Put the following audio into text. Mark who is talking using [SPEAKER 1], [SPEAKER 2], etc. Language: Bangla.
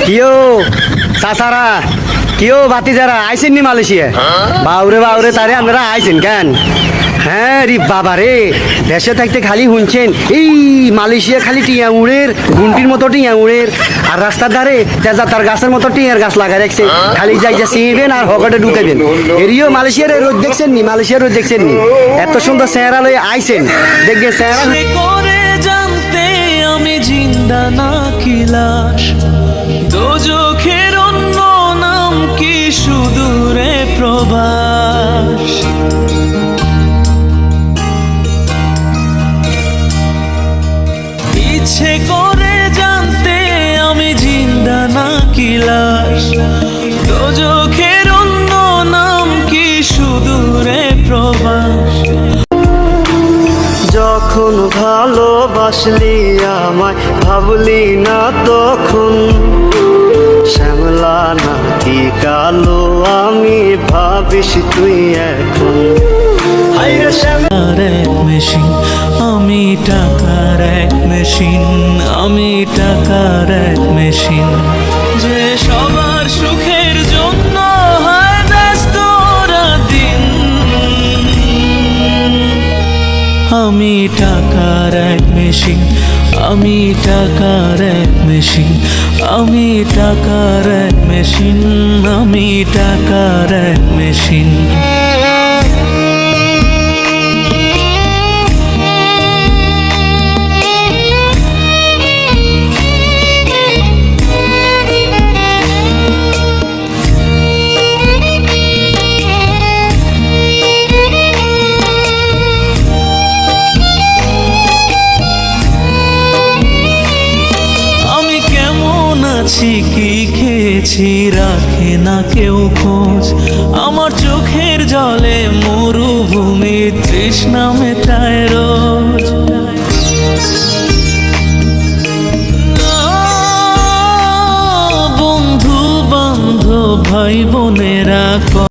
[SPEAKER 1] কিও চাচারা কিও ভাতিজারা আইছেন নি মালয়েশিয়া? বাউরে বাউরে তারে আপনারা আইছেন কেন? হ্যাঁ রে বাবা রে, দেশে থাকতে খালি শুনছেন এই মালয়েশিয়া খালি টিয়া উড়ের গুন্টির মতো টিয়া উড়ের, আর রাস্তার ধারে তেজাতার গাছের মতো টিয়ার গাছ লাগাই রাখছে, খালি যাই যা ছিঁড়বেন আর হকটে ঢুকাবেন। এরিও মালয়েশিয়ার রোদ দেখছেন নি? মালয়েশিয়ার রোদ দেখছেন নি? এত সুন্দর চেহারা লয়ে আইছেন, দেখবে চেহারা
[SPEAKER 2] করে জানতে আমি জিন্দা না কি লাশ, দোজখের অন্য নাম কি সুদূরে প্রবাস। ইচ্ছে করে জানতে আমি জিন্দা না কি লাশ, দোজখের অন্য নাম কি সুদূরে প্রবাস।
[SPEAKER 1] যখন ভালোবাসলি আমায় ভাবলি না তখন, শ্যামলা নাকি কালো আমি ভাবিস তুই এখন।
[SPEAKER 2] টাকার এক মেশিন আমি, টাকার এক মেশিন আমি, টাকার এক মেশিন, যে সবার সুখের জন্য হয় ব্যস্ত দিন। আমি টাকার এক মেশিন, আমি টাকার এক মেশিন, আমি টাকার এক মেশিন, আমি টাকার এক মেশিন। কি খেয়েছি রাখে না কেউ খোঁজ, আমার চোখের জলে মরুভূমি তৃষ্ণা মেটায় রোজ। বন্ধু বান্ধব ভাই বোনেরা